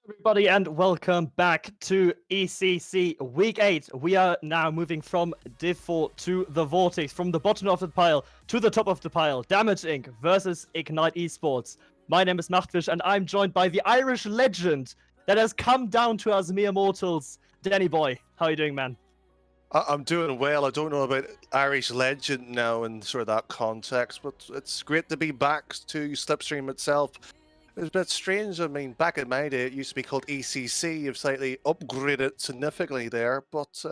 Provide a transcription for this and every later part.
Everybody, and welcome back to ECC Week 8. We are now moving from Div 4 to the Vortex, from the bottom of the pile to the top of the pile. Damage Inc. versus Ignite Esports. My name is Machtfish, and I'm joined by the Irish legend that has come down to us mere mortals, Danny Boy. How are you doing, man? I'm doing well. I don't know about Irish legend now in sort of that context, but it's great to be back to Slipstream itself. It's a bit strange. I mean, back in my day, it used to be called ECC. You've slightly upgraded significantly there, but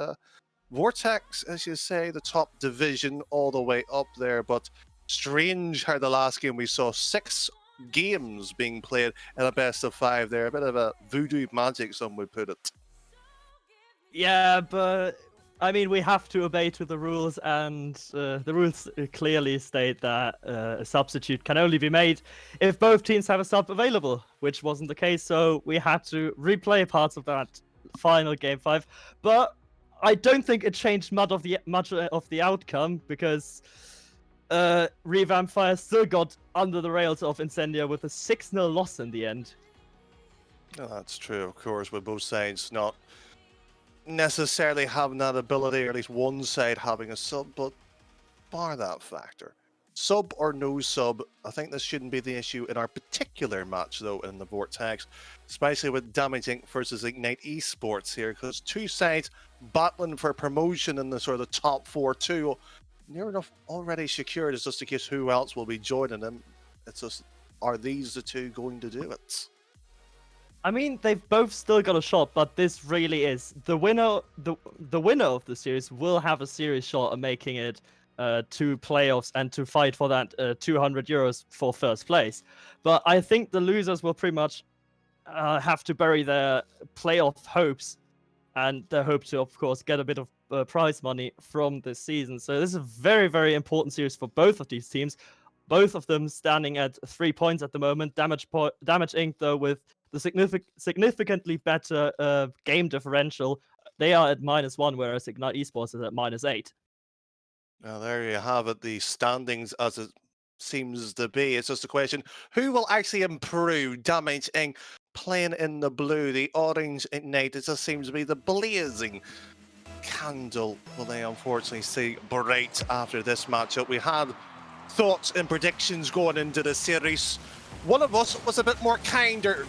Vortex, as you say, the top division all the way up there. But strange how the last game we saw 6 games being played in a best of 5 there. A bit of a voodoo magic, some would put it. Yeah, but I mean, we have to obey to the rules, and the rules clearly state that a substitute can only be made if both teams have a sub available, which wasn't the case, so we had to replay parts of that final Game 5. But I don't think it changed much of the outcome, because Revamp Fire still got under the rails of Incendia with a 6-0 loss in the end. Oh, that's true, of course, with both sides not necessarily having that ability, or at least one side having a sub, but bar that factor, sub or no sub, I think this shouldn't be the issue in our particular match though in the Vortex, especially with Damage Inc. versus Ignite Esports here, because two sides battling for promotion in the sort of the top 4-2, near enough already secured. It's just a case who else will be joining them. It's just, are these the two going to do it? I mean, they've both still got a shot, but this really is the winner. The winner of the series will have a serious shot at making it to playoffs and to fight for that 200 euros for first place. But I think the losers will pretty much have to bury their playoff hopes and their hope to, of course, get a bit of prize money from this season. So this is a very, very important series for both of these teams. Both of them standing at 3 points at the moment. Damage Inc. though with the significantly better game differential. They are at -1, whereas Ignite Esports is at -8. Now there you have it, the standings as it seems to be. It's just a question, who will actually improve? Damage Inc. playing in the blue, the orange Ignite, it just seems to be the blazing candle. Will they unfortunately see bright after this matchup? We had thoughts and predictions going into the series. One of us was a bit more kinder.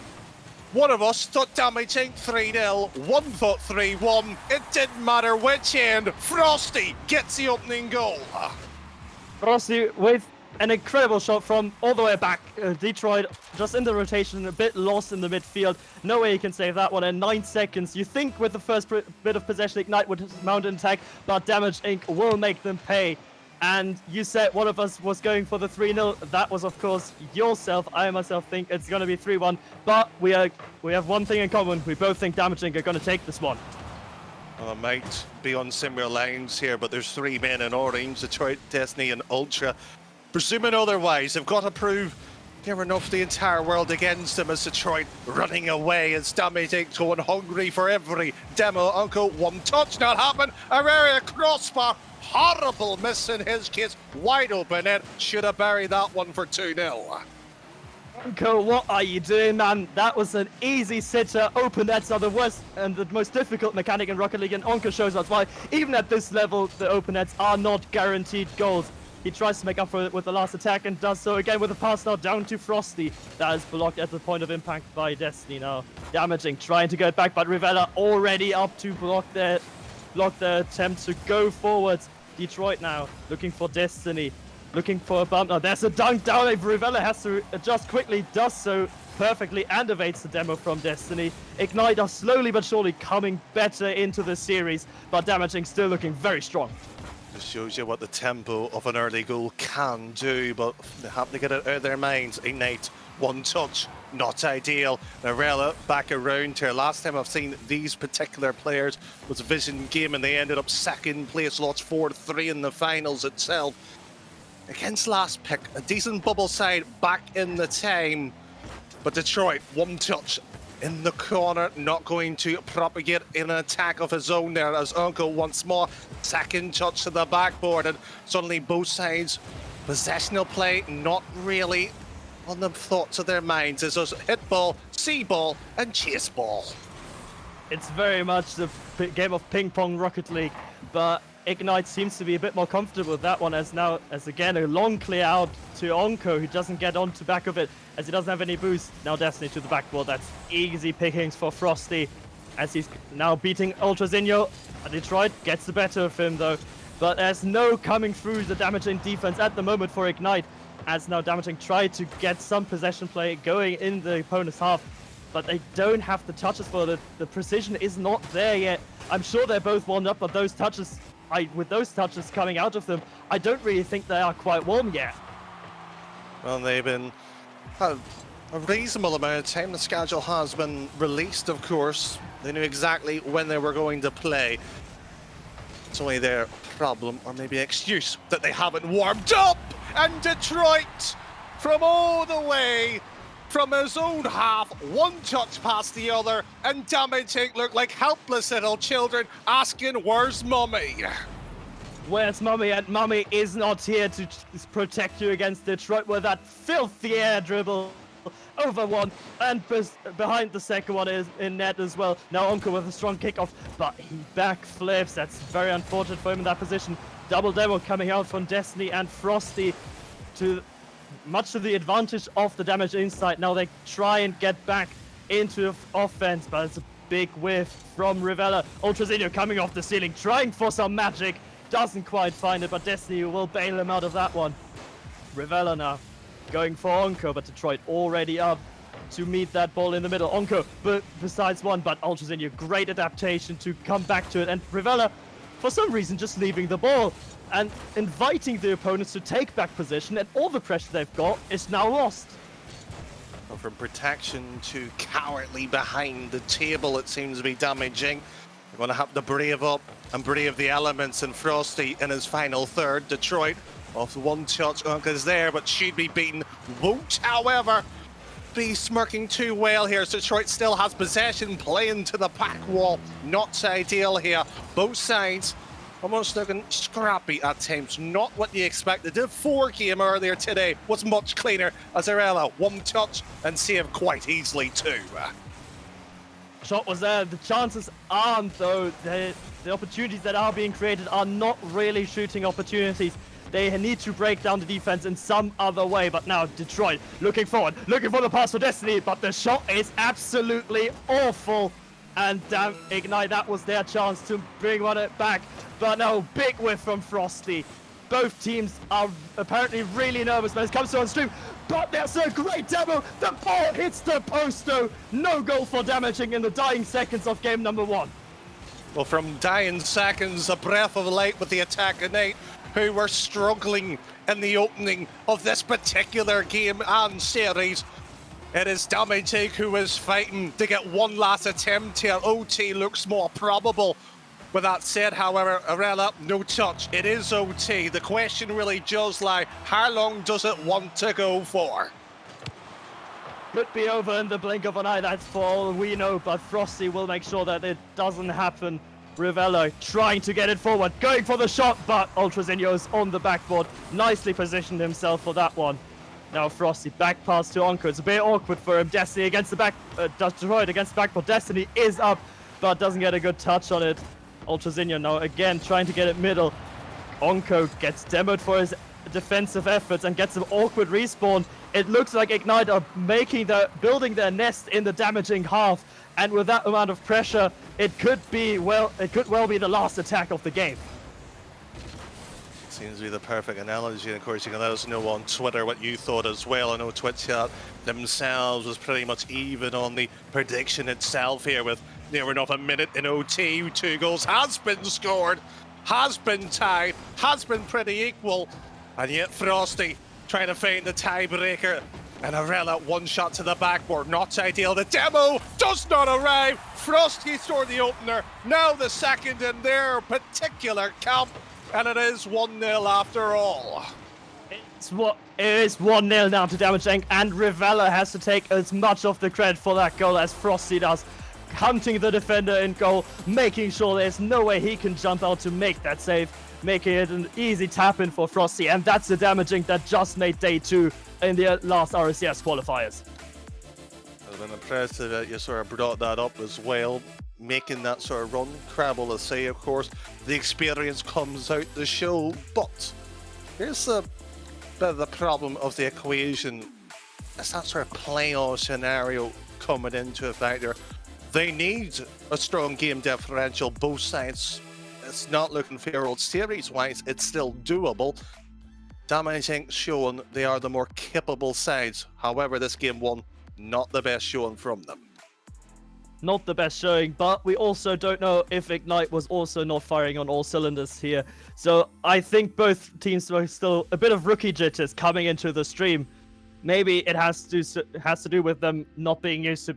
One of us thought Damage Inc. 3-0, one thought 3-1. It didn't matter which end. Frosty gets the opening goal. Frosty with an incredible shot from all the way back. Detroit just in the rotation, a bit lost in the midfield. No way he can save that one in 9 seconds. You think with the first bit of possession, Ignite would mount an attack, but Damage Inc. will make them pay. And you said one of us was going for the 3-0. That was, of course, yourself. I myself think it's going to be 3-1. But we have one thing in common. We both think Damage Inc. are going to take this one. Well, it might be on similar lines here, but there's 3 men in orange, Detroit, Destiny and Ultra. Presuming otherwise, they've got to prove they're enough the entire world against them, as Detroit running away as Damage Inc. going hungry for every demo. Uncle, one touch, not happen. Area crossbar. Horrible miss in his case. Wide open net. Should have buried that one for 2-0. Uncle, what are you doing, man? That was an easy sitter. Open nets are the worst and the most difficult mechanic in Rocket League, and Onka shows us why. Even at this level, the open nets are not guaranteed goals. He tries to make up for it with the last attack and does so again with a pass now down to Frosty. That is blocked at the point of impact by Destiny now. Damage Inc. trying to go back, but Rivella already up to block their attempt to go forwards. Detroit now looking for Destiny, looking for a bump. Now there's a dunk down. Rivella has to adjust quickly, does so perfectly and evades the demo from Destiny. Ignite are slowly but surely coming better into the series, but Damage Inc. still looking very strong. Just shows you what the tempo of an early goal can do, but they have to get it out of their minds. Ignite, one touch, not ideal. Narella back around here. Last time I've seen these particular players was a Vision game, and they ended up second place, lost 4-3 in the finals itself. Against last pick, a decent bubble side back in the time, but Detroit, one touch in the corner, not going to propagate in an attack of his own there, as Uncle once more, second touch to the backboard, and suddenly both sides, possessional play, not really on the thoughts of their minds is us hit ball, see ball, and chase ball. It's very much the game of ping pong Rocket League, but Ignite seems to be a bit more comfortable with that one, as again a long clear out to Onko, who doesn't get onto the back of it as he doesn't have any boost. Now Destiny to the backboard. That's easy pickings for Frosty, as he's now beating Ultrazinho. Detroit gets the better of him though, but there's no coming through the damaging defense at the moment for Ignite, as now damaging tried to get some possession play going in the opponent's half, but they don't have the touches for it. The precision is not there yet. I'm sure they're both warmed up, but those touches, with those touches coming out of them, I don't really think they are quite warm yet. Well, they've been a reasonable amount of time. The schedule has been released, of course. They knew exactly when they were going to play. It's only their problem, or maybe excuse, that they haven't warmed up. And Detroit, from all the way from his own half, one touch past the other, and Damaging look like helpless little children asking, "Where's Mummy?" Where's Mummy? And Mummy is not here to protect you against Detroit with that filthy air dribble over one, and behind the second one is in net as well. Now Onko with a strong kickoff, but he backflips. That's very unfortunate for him in that position. Double demo coming out from Destiny and Frosty, to much to the advantage of the damage inside. Now they try and get back into offense, but it's a big whiff from Rivella. Ultrazinho coming off the ceiling, trying for some magic. Doesn't quite find it, but Destiny will bail him out of that one. Rivella now going for Onko, but Detroit already up to meet that ball in the middle. Onko, but besides one, but Ultrazinho, great adaptation to come back to it. And Rivella, for some reason, just leaving the ball and inviting the opponents to take back position, and all the pressure they've got is now lost. Well, from protection to cowardly behind the table, it seems to be Damaging. They're going to have to brave up and brave the elements, and Frosty in his final third. Detroit off one touch, Unka's there, but should be beaten. Won't, however, be smirking too well here. So Detroit still has possession, playing to the back wall. Not ideal here. Both sides almost looking scrappy at times. Not what you expected. The 4 game earlier today was much cleaner, as Arella one touch and saved quite easily too. Shot was there. The chances aren't, though. The opportunities that are being created are not really shooting opportunities. They need to break down the defense in some other way. But now Detroit looking forward, looking for the pass for Destiny, but the shot is absolutely awful. And damn, Ignite, that was their chance to bring one back. But no, big whiff from Frosty. Both teams are apparently really nervous when it comes to on stream. But there's a great demo. The ball hits the post though. No goal for Damaging in the dying seconds of game number 1. Well, from dying seconds, a breath of light with the attack of Nate, who were struggling in the opening of this particular game and series. It is Damaging who is fighting to get one last attempt here. OT looks more probable. With that said, however, Arella, no touch. It is OT. The question really does lie, how long does it want to go for? Could be over in the blink of an eye, that's for all we know, but Frosty will make sure that it doesn't happen. Rivella trying to get it forward, going for the shot, but Ultrazinho's on the backboard. Nicely positioned himself for that one. Now Frosty, back pass to Onko. It's a bit awkward for him. Destiny against the back, Detroit against the backboard. Destiny is up, but doesn't get a good touch on it. Ultrazinho now again trying to get it middle. Onko gets demoed for his defensive efforts and gets an awkward respawn. It looks like Ignite are building their nest in the Damaging half, and with that amount of pressure, it could well be the last attack of the game. Seems to be the perfect analogy, and of course you can let us know on Twitter what you thought as well. I know Twitch chat themselves was pretty much even on the prediction itself here, with near enough a minute in OT. 2 goals has been scored, has been tied, has been pretty equal, and yet Frosty trying to find the tiebreaker, and Arella one shot to the backboard. Not ideal. The demo does not arrive. Frosty scored the opener, now the second in their particular camp, and it is 1-0 after all. It is 1-0 now to Damaging, and Rivella has to take as much of the credit for that goal as Frosty does. hunting the defender in goal, making sure there's no way he can jump out to make that save, making it an easy tap-in for Frosty, and that's the damaging that just made day 2 in the last RCS qualifiers. I've been impressive that you sort of brought that up as well, making that sort of run. Crabble to say, of course, the experience comes out the show, but here's a bit of the problem of the equation. It's that sort of playoff scenario coming into a factor. They need a strong game differential, both sides. It's not looking fair old series-wise, it's still doable. Damage Inc. showing they are the more capable sides. However, this game 1, not the best showing from them. Not the best showing, but we also don't know if Ignite was also not firing on all cylinders here. So I think both teams were still a bit of rookie jitters coming into the stream. Maybe it has to do with them not being used to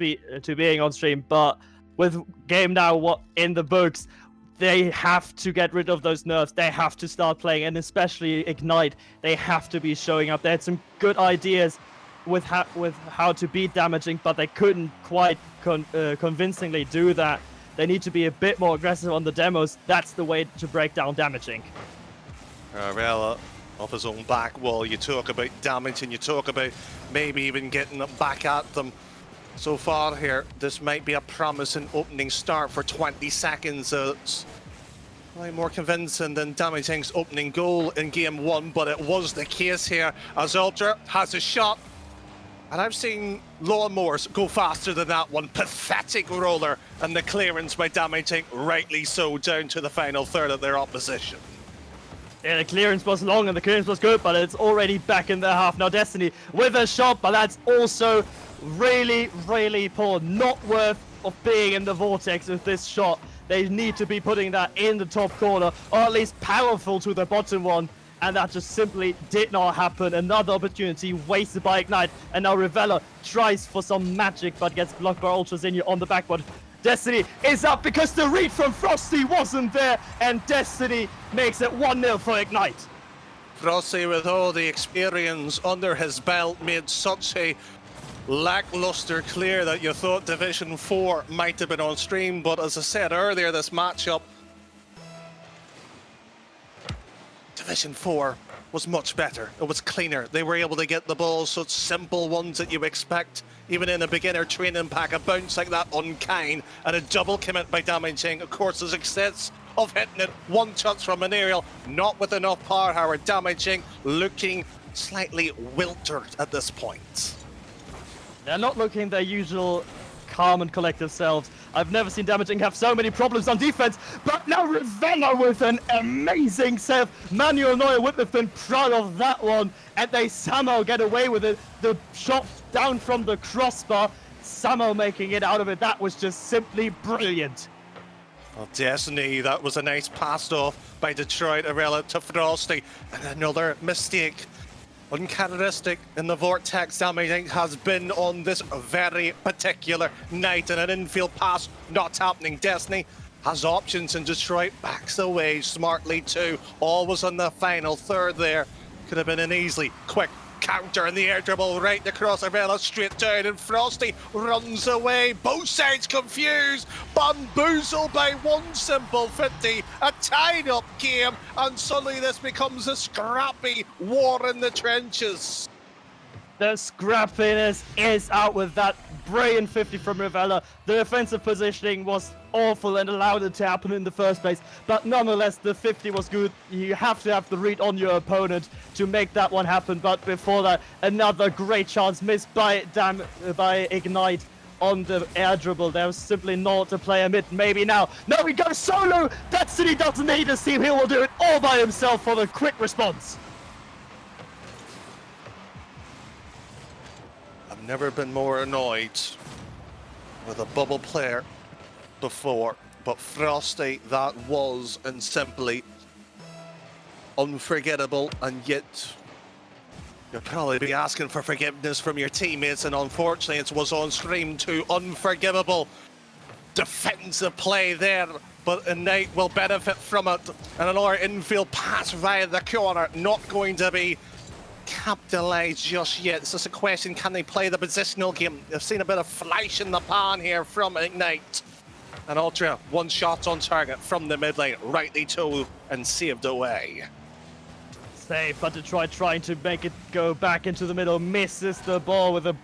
being on stream, but with game now in the books, they have to get rid of those nerves. They have to start playing, and especially Ignite, they have to be showing up. They had some good ideas with how to beat Damaging, but they couldn't quite convincingly do that. They need to be a bit more aggressive on the demos. That's the way to break down Damaging. Arella off his own back wall. You talk about damage and you talk about maybe even getting back at them. So far here, this might be a promising opening start for 20 seconds. It's probably more convincing than Damage Inc.'s opening goal in game 1, but it was the case here as Ultra has a shot. And I've seen lawnmowers go faster than that one. Pathetic roller, and the clearance by Damage Inc. rightly so down to the final third of their opposition. Yeah, the clearance was long and the clearance was good, but it's already back in their half. Now Destiny with a shot, but that's also really, really poor. Not worth of being in the Vortex with this shot. They need to be putting that in the top corner, or at least powerful to the bottom one. And that just simply did not happen. Another opportunity wasted by Ignite. And now Rivella tries for some magic, but gets blocked by Ultrazinho on the backboard. Destiny is up because the read from Frosty wasn't there. And Destiny makes it 1-0 for Ignite. Frosty, with all the experience under his belt, made such a lackluster clear that you thought Division 4 might have been on stream. But as I said earlier, this matchup, Division 4 was much better. It was cleaner. They were able to get the balls, such simple ones that you expect, even in a beginner training pack. A bounce like that on Kine, and a double commit by Damage Inc. Of course, the success of hitting it. One touch from an aerial, not with enough power, however. Damage Inc. looking slightly wilted at this point. They're not looking their usual calm and collective selves. I've never seen Damage Inc. have so many problems on defense, but now Ravenna with an amazing save. Manuel Neuer would have been proud of that one, and they somehow get away with it. The shot down from the crossbar, somehow making it out of it. That was just simply brilliant. Well, Destiny, that was a nice pass off by Detroit Arella to Frosty, and another mistake. Uncharacteristic in the Vortex. Damage Inc. has been on this very particular night, and an infield pass not happening. Destiny has options, and Detroit backs away smartly too. Always on the final third there. Could have been an easily quick counter, in the air dribble right across Arella, straight down, and Frosty runs away. Both sides confused, bamboozled by one simple 50. A tied up game, and suddenly this becomes a scrappy war in the trenches. The scrappiness is out with that brilliant 50 from Rivella. The defensive positioning was awful and allowed it to happen in the first place, but nonetheless the 50 was good. You have to have the read on your opponent to make that one happen, but before that, another great chance missed by Ignite on the air dribble. There was simply not a player mid. Maybe now. No, he goes solo! Destiny doesn't need a team. He will do it all by himself for the quick response. I've never been more annoyed with a bubble player before, but Frosty, that was and simply unforgettable, and yet you'll probably be asking for forgiveness from your teammates, and unfortunately it was on stream too. Unforgivable defensive play there, but Ignite will benefit from it, and another infield pass via the corner, not going to be capitalise just yet. It's just a question, can they play the positional game? They've seen a bit of flash in the pan here from Ignite. And Ultra, one shot on target from the mid lane, rightly told and saved away. Safe, but Detroit trying to make it go back into the middle, misses the ball with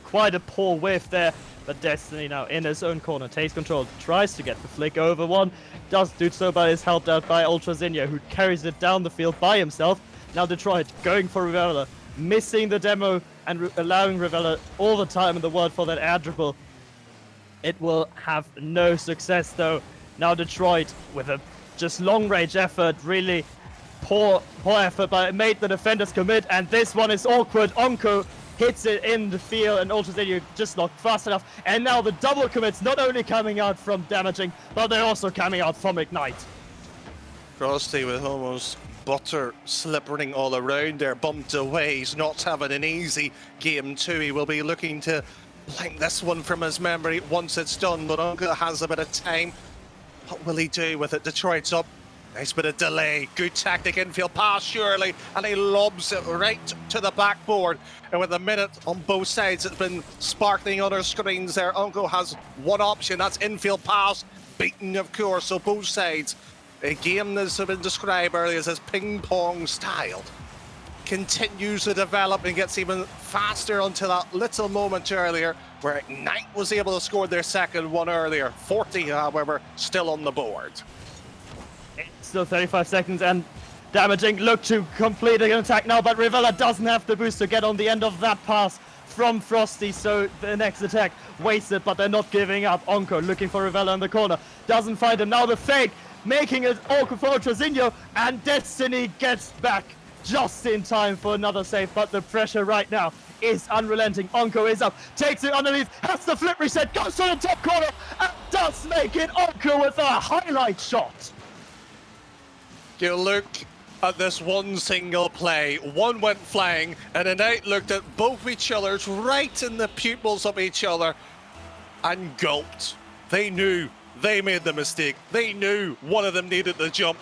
quite a poor whiff there. But Destiny now in his own corner, takes control, tries to get the flick over one, does do so, but is helped out by Ultra Zinnia, who carries it down the field by himself. Now Detroit going for Rivella, missing the demo and allowing Rivella all the time in the world for that air dribble. It will have no success though. Now Detroit with a just long range effort, really poor effort, but it made the defenders commit, and this one is awkward. Onko hits it in the field, and Ultra Zinnia just not fast enough. And now the double commits not only coming out from damaging, but they're also coming out from Ignite. Frosty with almost butter slippering all around there, bumped away. He's not having an easy game too. He will be looking to blank this one from his memory once it's done, but Onko has a bit of time. What will he do with it? Detroit's up. Nice bit of delay. Good tactic infield pass, surely, and he lobs it right to the backboard. And with a minute on both sides, it's been sparkling on our screens there. Onko has one option, that's infield pass. Beaten, of course, so both sides. A game that's been described earlier as ping-pong style continues to develop and gets even faster until that little moment earlier where Ignite was able to score their second one earlier. 40, however, still on the board. It's still 35 seconds and damaging. Look to complete an attack now, but Rivella doesn't have the boost to get on the end of that pass from Frosty, so the next attack wasted, but they're not giving up. Onko looking for Rivella in the corner, doesn't find him. Now the fake, making it awkward for Trazinho, and Destiny gets back just in time for another save, but the pressure right now is unrelenting. Onko is up, takes it underneath, has the flip reset, goes to the top corner, and does make it. Onko with a highlight shot. You look at this one single play, one went flying, and Ignite looked at both each other's right in the pupils of each other and gulped. They knew they made the mistake. They knew one of them needed the jump,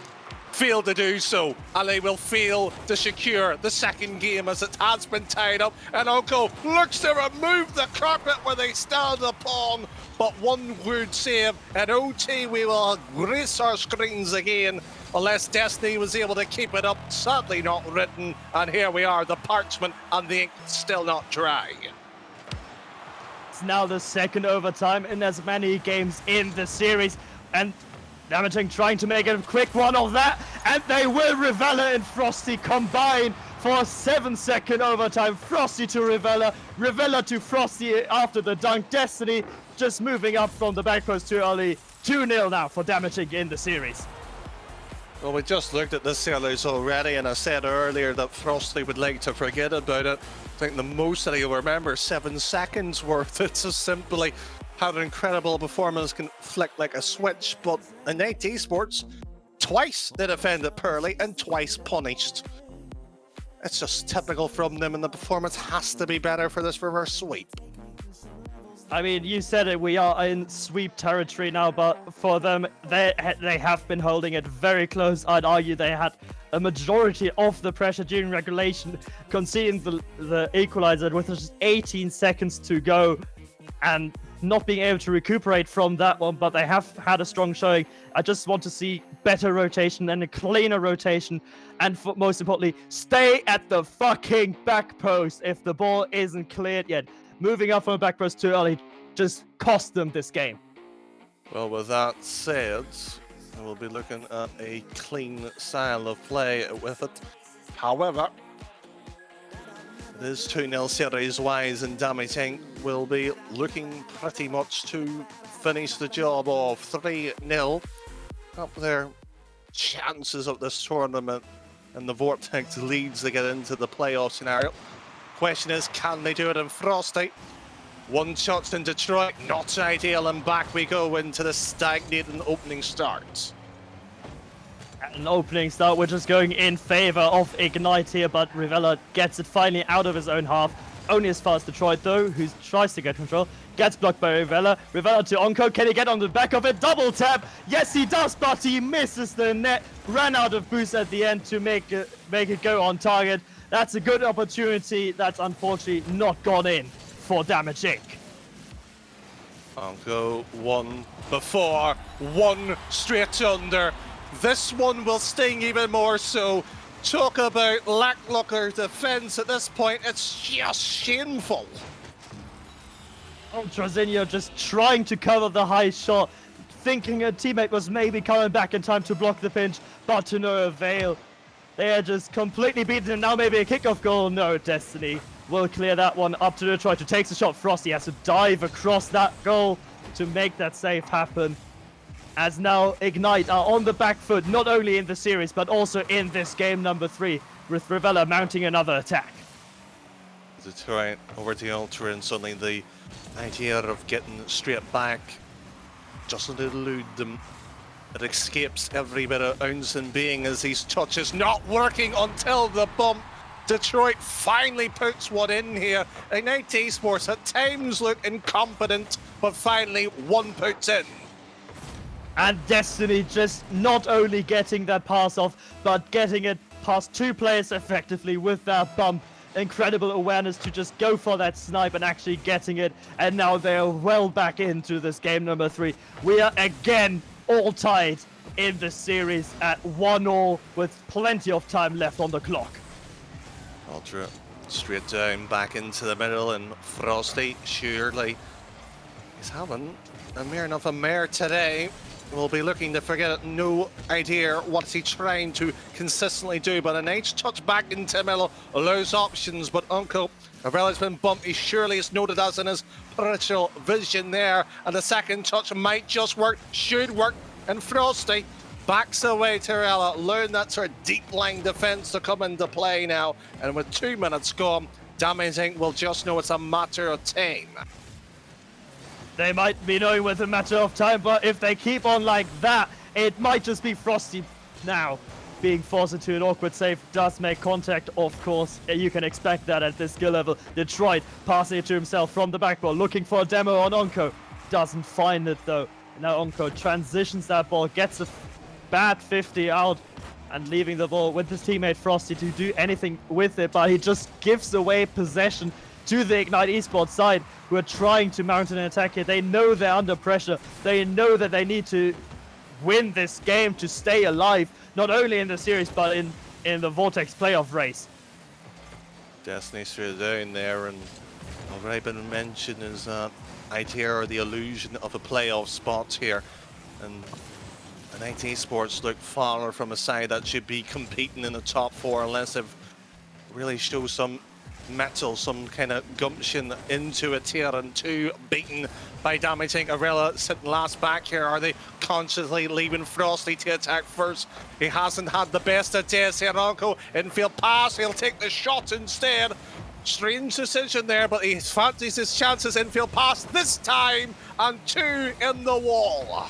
failed to do so, and they will fail to secure the second game as it has been tied up. And Onko looks to remove the carpet where they stand upon, but one good save. And OT, we will grace our screens again unless Destiny was able to keep it up. Sadly not written, and here we are, the parchment and the ink still not dry. It's now the second overtime in as many games in the series, and Damaging trying to make a quick one of that, and they will. Rivella and Frosty combine for a 7-second overtime. Frosty to Rivella, Rivella to Frosty after the dunk. Destiny just moving up from the back post too early. 2-0 now for Damaging in the series. Well, we just looked at this series already, and I said earlier that Frosty would like to forget about it. I think the most that he'll remember 7 seconds worth. It's just simply how an incredible performance can flick like a switch. But Ignite Esports, twice they defended poorly and twice punished. It's just typical from them, and the performance has to be better for this reverse sweep. I mean, you said it, we are in sweep territory now, but for them, they have been holding it very close. I'd argue they had a majority of the pressure during regulation, conceding the equalizer with just 18 seconds to go and not being able to recuperate from that one, but they have had a strong showing. I just want to see better rotation and a cleaner rotation, and most importantly, stay at the fucking back post if the ball isn't cleared yet. Moving up from the back post too early just cost them this game. Well, with that said, we'll be looking at a clean style of play with it. However, it is 2-0 series-wise, and Damaging will be looking pretty much to finish the job off. 3-0 up their chances of this tournament, and the Vortex leads to get into the playoff scenario. Question is, can they do it in Frosty? One shot in Detroit, not ideal, and back we go into the stagnating opening start. An opening start which is going in favor of Ignite here, but Rivella gets it finally out of his own half. Only as far as Detroit though, who tries to get control. Gets blocked by Rivella. Rivella to Onko. Can he get on the back of it? Double tap. Yes, he does, but he misses the net. Ran out of boost at the end to make it go on target. That's a good opportunity that's unfortunately not gone in for Damage Inc. Onco one before, one straight under. This one will sting even more so. Talk about lackluster defense at this point. It's just shameful. Ultrazinho just trying to cover the high shot, thinking a teammate was maybe coming back in time to block the pinch, but to no avail. They are just completely beaten, and now maybe a kickoff goal. No, Destiny will clear that one up to Detroit, who takes a shot. Frosty has to dive across that goal to make that save happen. As now Ignite are on the back foot, not only in the series, but also in this game number 3, with Rivella mounting another attack. Detroit over to Ultra, and suddenly the idea of getting straight back doesn't elude them. It escapes every bit of ounce in being as these touches not working until the bump. Detroit finally puts one in here. Ignite Esports at times look incompetent, but finally one puts in. And Destiny just not only getting that pass off, but getting it past 2 players effectively with that bump. Incredible awareness to just go for that snipe and actually getting it. And now they're well back into this game number 3. We are again all tied in the series at 1-1 with plenty of time left on the clock. Ultra straight down back into the middle, and Frosty surely is having a mere enough a mare today. Will be looking to forget it. No idea what he trying to consistently do, but an H touch back into the middle allows options, but Uncle Avella's been bumped. He surely is noted as in his peripheral vision there, and the second touch might just work, should work, and Frosty backs away to Rella, learn that sort of deep line defense to come into play now, and with 2 minutes gone, Damage Inc. will just know it's a matter of time. They might be knowing with a matter of time, but if they keep on like that, it might just be Frosty now. Being forced into an awkward save does make contact, of course. You can expect that at this skill level. Detroit passing it to himself from the back ball, looking for a demo on Onco. Doesn't find it though. Now Onco transitions that ball, gets a bad 50 out, and leaving the ball with his teammate Frosty to do anything with it, but he just gives away possession to the Ignite Esports side, who are trying to mount an attack here. They know they're under pressure. They know that they need to win this game to stay alive, not only in the series, but in the Vortex playoff race. Destiny straight down there, and already been mentioned is that idea or the illusion of a playoff spot here. And Ignite Esports look far from a side that should be competing in the top 4 unless they've really show some metal, some kind of gumption into it here, and 2 beaten by Damage Inc. Arella sitting last back here. Are they consciously leaving Frosty to attack first? He hasn't had the best of days here. Onco infield pass, he'll take the shot instead. Strange decision there, but he fancies his chances. Infield pass this time, and 2 in the wall.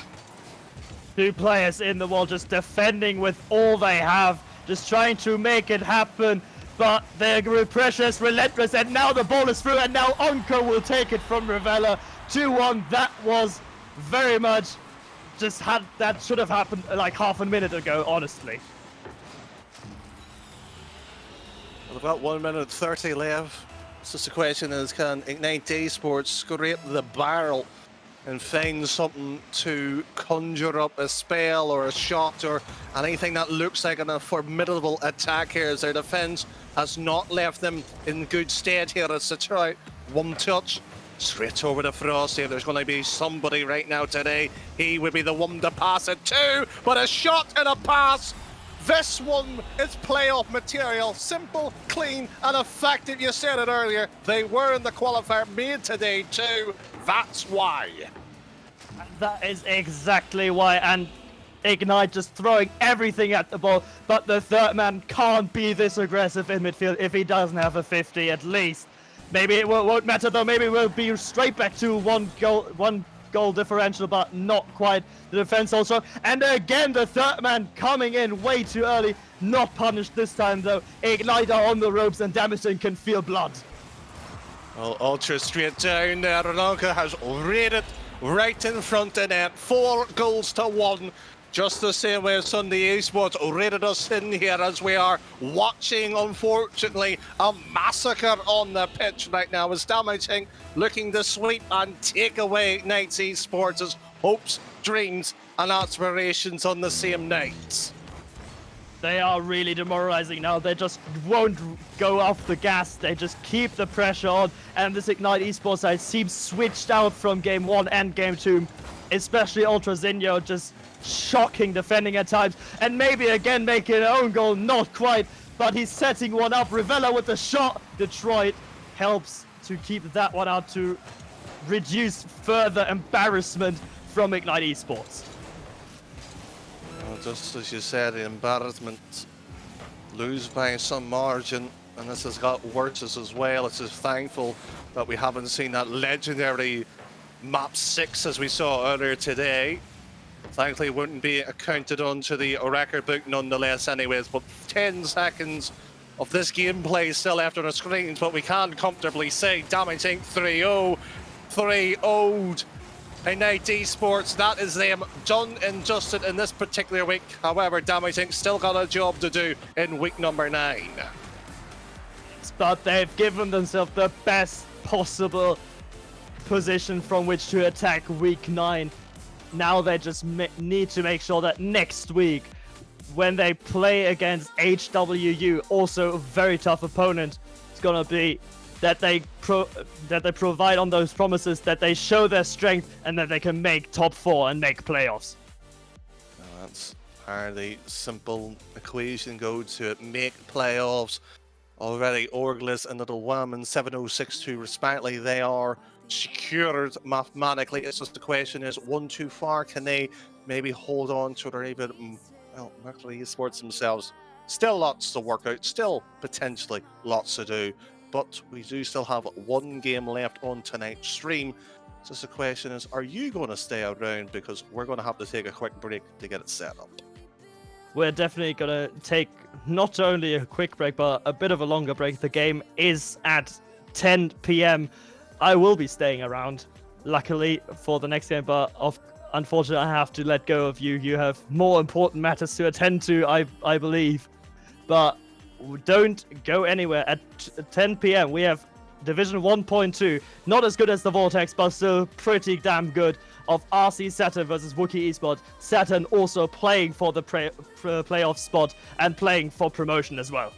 2 players in the wall, just defending with all they have, just trying to make it happen. But their pressure is relentless, and now the ball is through, and now Onco will take it from Rivella. 2-1, that was very much just that should have happened like half a minute ago, honestly. Well, about 1 minute 30 left. It's just the question is, can Ignite Esports scrape the barrel and find something to conjure up a spell or a shot or anything that looks like a formidable attack here, as their defense has not left them in good stead here as Detroit. 1 touch straight over to Frosty. If there's going to be somebody right now today, he would be the one to pass it to, but a shot and a pass. This one is playoff material. Simple, clean, and effective. You said it earlier. They were in the qualifier made today too. That's why. That is exactly why. And Ignite just throwing everything at the ball. But the third man can't be this aggressive in midfield if he doesn't have a 50 at least. Maybe it won't matter though. Maybe we'll be straight back to one goal differential, but not quite. The defense also, and again the third man coming in way too early, not punished this time though. Ignite are on the ropes, and Damage Inc. can feel blood. Well, Ultra straight down there. Ranonka has raided right in front of net. 4 goals to 1. Just the same way as Sunday Esports rated us in here as we are watching, unfortunately, a massacre on the pitch right now as Damage Inc. looking to sweep and take away Knights Esports' hopes, dreams and aspirations on the same night. They are really demoralizing now. They just won't go off the gas. They just keep the pressure on. And this Ignite Esports side seems switched out from game 1 and game 2. Especially Ultra Zinho just shocking defending at times. And maybe again making an own goal. Not quite. But he's setting one up. Rivella with the shot. Detroit helps to keep that one out to reduce further embarrassment from Ignite Esports. Just as you said, the embarrassment, lose by some margin, and this has got worse as well. It's just thankful that we haven't seen that legendary map 6 as we saw earlier today. Thankfully, it wouldn't be accounted onto the record book nonetheless anyways, but 10 seconds of this gameplay still left on the screens, but we can comfortably say Damage Inc. 3-0, 3-0'd. Ignite Esports, that is them done and dusted in this particular week. However, Damage Inc. still got a job to do in week number 9. But they've given themselves the best possible position from which to attack week 9. Now they just need to make sure that next week, when they play against HWU, also a very tough opponent, it's gonna be that they provide on those promises, that they show their strength, and that they can make top 4 and make playoffs. Now that's how the simple equation goes to it. Make playoffs. Already Orglis and Little Wham 7062 respectively, they are secured mathematically. It's just the question is, one too far, can they maybe hold on to their even, well, Mercury Esports themselves. Still lots to work out, still potentially lots to do. But we do still have one game left on tonight's stream. So the question is, are you going to stay around? Because we're going to have to take a quick break to get it set up. We're definitely going to take not only a quick break, but a bit of a longer break. The game is at 10 p.m. I will be staying around, luckily, for the next game. But unfortunately, I have to let go of you. You have more important matters to attend to, I believe. But don't go anywhere. At 10 p.m. we have Division 1.2, not as good as the Vortex, but still pretty damn good, of RC Saturn versus Wookiee Esports. Saturn also playing for the playoff spot and playing for promotion as well.